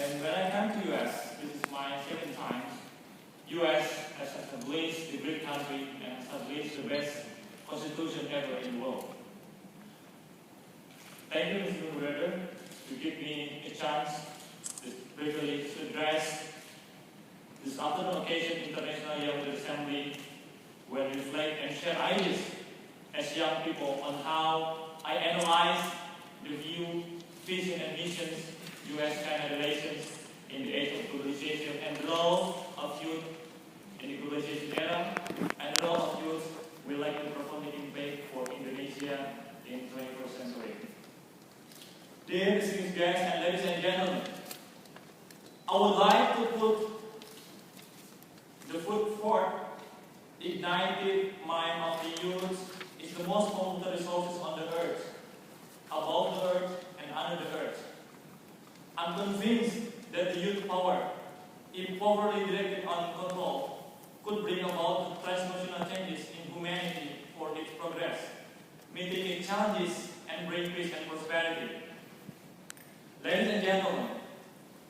And when I come to US, this is my second time, US has established the great country and established the best constitution ever in the world. Thank you, Mr. Moderator, to give me a chance, this privilege to address this afternoon occasion, International Young Assembly, where we reflect and share ideas as young people on how I analyze the view, vision, and missions US-China relations in the age of globalization and the role of youth in the globalization era, and the role of youth will likely profoundly impact for Indonesia in 21st century. Dear distinguished guests and ladies and gentlemen, I would like to put the foot forth. Ignited mind of the youth is the most powerful resources on the earth, above the earth and under the earth. I'm convinced that the youth power, if properly directed and controlled, could bring about transformational changes in humanity for its progress, mitigate challenges and bring peace and prosperity. Ladies and gentlemen,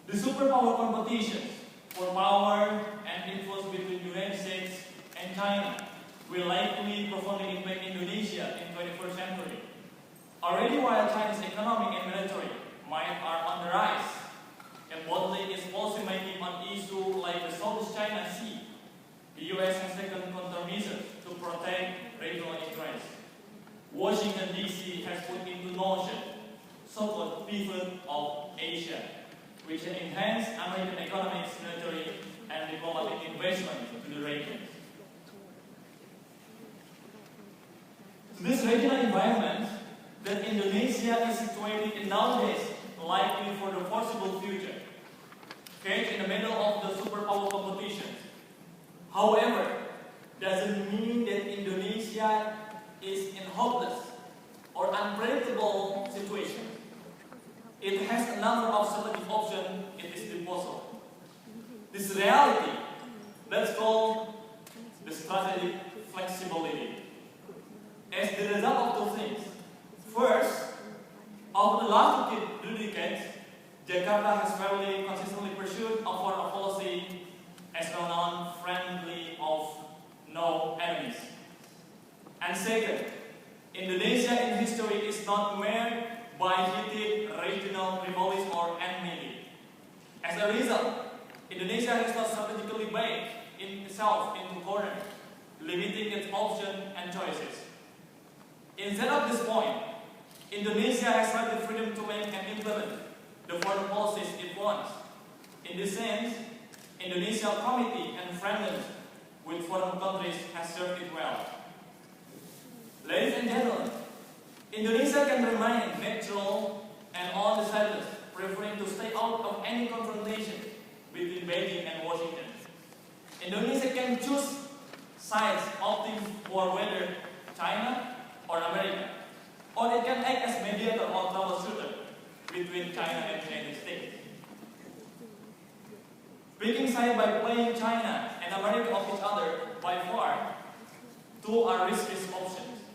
the superpower competitions for power and influence between the United States and China will likely profoundly impact Indonesia in 21st century. Already while China's economic and military might are on the rise, and boldly its policymaking on issues like the South China Sea, the US has taken countermeasures to protect regional interests. Washington DC has put into motion so-called pivot of Asia, which can enhance American economics, military, and diplomatic investment to the region. This regional environment that Indonesia is situated in nowadays, likely for the foreseeable future, cage in the middle of the superpower competition. However, doesn't mean that Indonesia is in hopeless or unpredictable situation. It has a number of selective options at its disposal. This reality, let's call the strategic flexibility. As the result of two things. First, over the last two decades, Jakarta has fairly consistently pursued a foreign policy as well-known friendly of no enemies. And second, Indonesia in history is not marred by heated regional rivalries or enmity. As a result, Indonesia has not strategically baked itself into a corner, limiting its options and choices. Instead of this point, Indonesia has had the freedom to make and implement the foreign policies it wants. In this sense, Indonesia's committee and friendliness with foreign countries has served it well. Ladies and gentlemen, Indonesia can remain neutral and undecided, preferring to stay out of any confrontation between Beijing and Washington. Indonesia can choose sides, opting for whether China or America, or it can act as mediator or troubleshooter between China and the United States. Picking sides by playing China and America off each other, by far, two are risky options.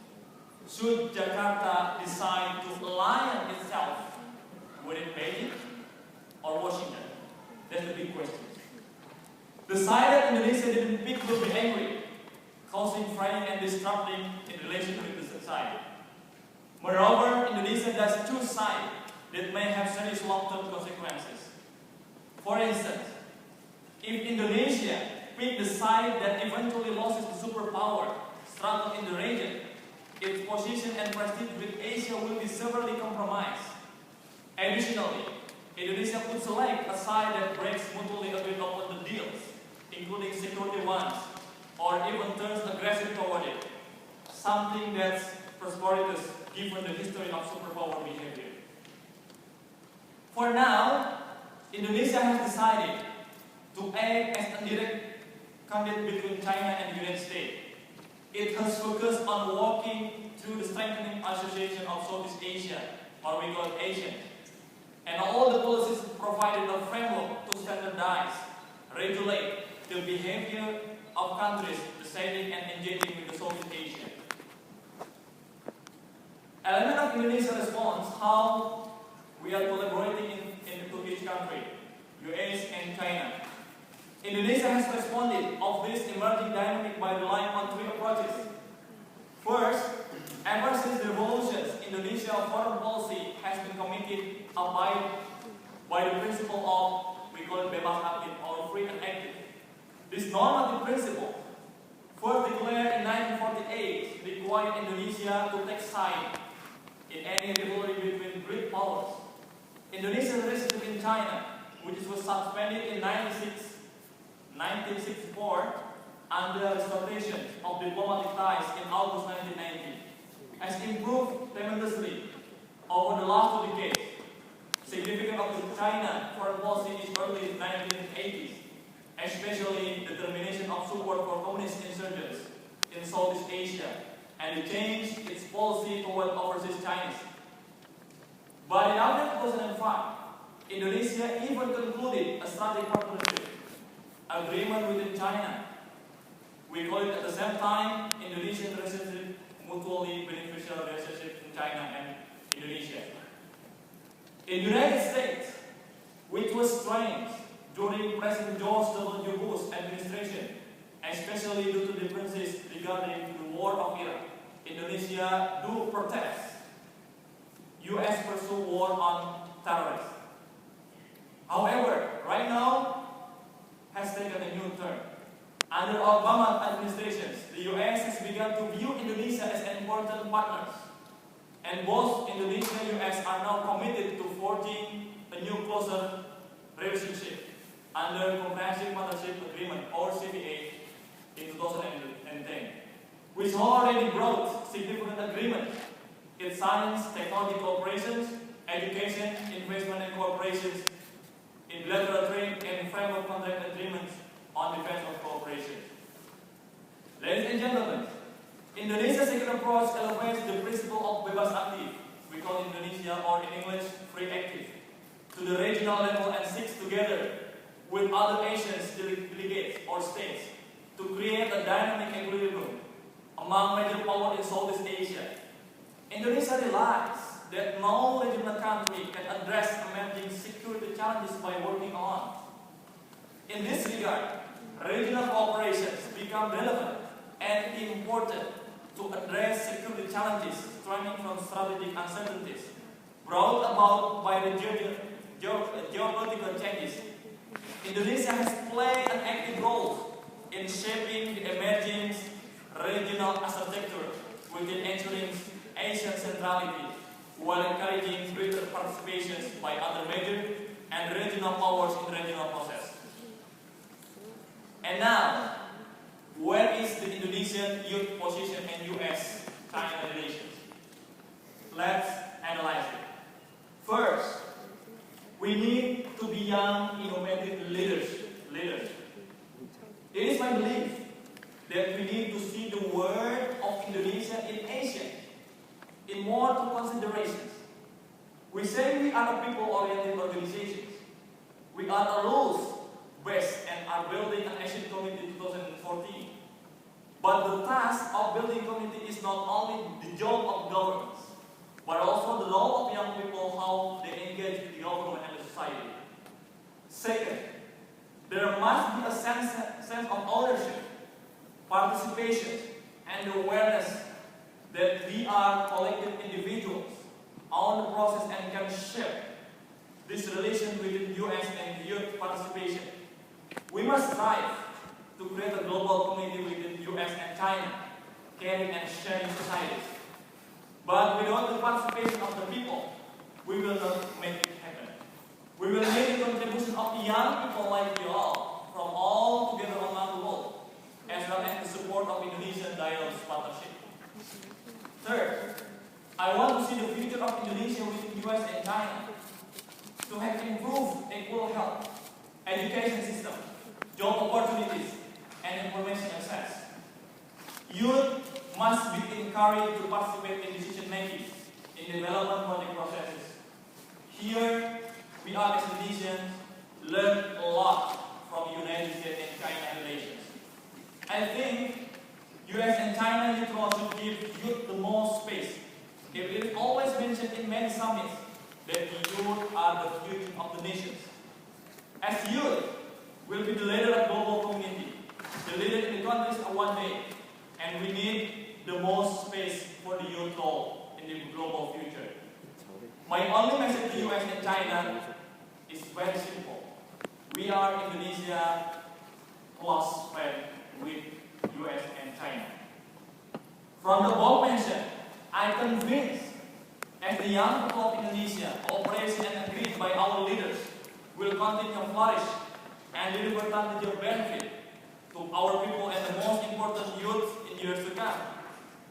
Should Jakarta decide to align itself with Beijing or Washington? That's the big question. The side that Indonesia didn't pick will be angry, causing frightening and disrupting in relation with the side. Moreover, Indonesia does choose sides that may have serious long-term consequences. For instance, if Indonesia picked the side that eventually loses the superpower struggle in the region, its position and prestige with Asia will be severely compromised. Additionally, Indonesia could select a side that breaks mutually agreed upon the deals, including security ones, or even turns aggressive toward it, something that's prosperous given the history of superpower behavior. For now, Indonesia has decided to act as a direct conduit between China and the United States. It has focused on working through the strengthening association of Southeast Asia, or we call it ASEAN, and all the policies provided a framework to standardize, regulate the behavior of countries deciding and engaging with the Southeast Asia. Element of Indonesia's response, how we are collaborating in the Turkish country. US, and China. Indonesia has responded of this emerging dynamic by relying on three approaches. First, ever since the revolutions, Indonesia's foreign policy has been committed abide by the principle of, we call it bebas aktif, or free and active. This normative principle, first declared in 1948, required Indonesia to take side in any rivalry between great powers. Indonesia's relationship in China, which was suspended in 1964 under restoration of diplomatic ties in August 1990, has improved tremendously over the last 2 decades. Significant of the China foreign policy is early 1980s, especially the termination of support for communist insurgents in Southeast Asia and the change its policy toward overseas Chinese. But in April 2005, Indonesia even concluded a strategic partnership agreement within China. We call it at the same time Indonesian relationship, mutually beneficial relationship in China and Indonesia. In the United States, which was strained during President George W. Bush administration, especially due to differences regarding the war of Iraq, Indonesia do protest US pursue war on terrorists. However, right now has taken a new turn. Under Obama administrations, the US has begun to view Indonesia as an important partner. And both Indonesia and US are now committed to forging a new closer relationship under Comprehensive Partnership Agreement or CPA in 2010, which already brought significant agreement in science, technology cooperations, education, investment and cooperations, in bilateral trade and framework contract agreements on defense of cooperation. Ladies and gentlemen, Indonesia's second approach elevates the principle of bebas aktif, we call Indonesia or in English free active, to the regional level and seeks together with other Asian delegates or states to create a dynamic equilibrium among major powers in Southeast Asia. Indonesia realizes that no regional country can address emerging security challenges by working alone. In this regard, regional cooperations become relevant and important to address security challenges stemming from strategic uncertainties brought about by the geopolitical changes. Indonesia has played an active role in shaping the emerging regional architecture within ensuring Asian centrality, while encouraging greater participation by other major and regional powers in the regional process. And now, where is the Indonesian youth position in US-China relations? Let's analyze it. First, we need to be young, innovative leaders. It is my belief that we need to see the world of Indonesia in Asia in more two considerations. We say we are a people-oriented organizations. We are a rules-based and are building an Asian community in 2014. But the task of building community is not only the job of governments, but also the role of young people, how they engage with the government and the society. Second, there must be a sense of ownership, participation, and awareness that we are collective individuals on the process and can shape this relation within US and youth participation. We must strive to create a global community within US and China, caring and sharing societies. But without the participation of the people, we will not make it happen. We will need the contribution of the young people like you all, from all together around the world, as well as the support of Indonesian Dialogue Partnership. Third, I want to see the future of Indonesia within US and China, to have improved equal health, education system, job opportunities, and information access. Youth must be encouraged to participate in decision making in development project processes. Here, we are as Indonesians learn a lot from United States and China relations. I think US and China youth role should give youth the most space. It is always mentioned in many summits that the youth are the future of the nations. As youth, will be the leader of global community, the leader in the countries of one day, and we need the most space for the youth role in the global future. My only message to US and China is very simple. We are Indonesia close friend with US and China. From the above mentioned, I convinced as the young people of Indonesia, cooperation and agreed by our leaders will continue to flourish and deliver tangible benefit to our people and the most important youth in years to come.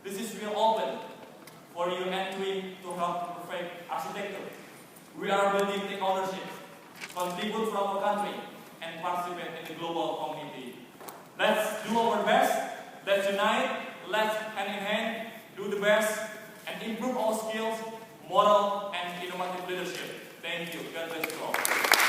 This is real open for you entry to help perfect architecture. We are building the ownership, contribute from our country, and participate in the global community. Let's do our best, let's unite, let's hand in hand, do the best, and improve our skills, moral, and innovative leadership. Thank you. God bless you all.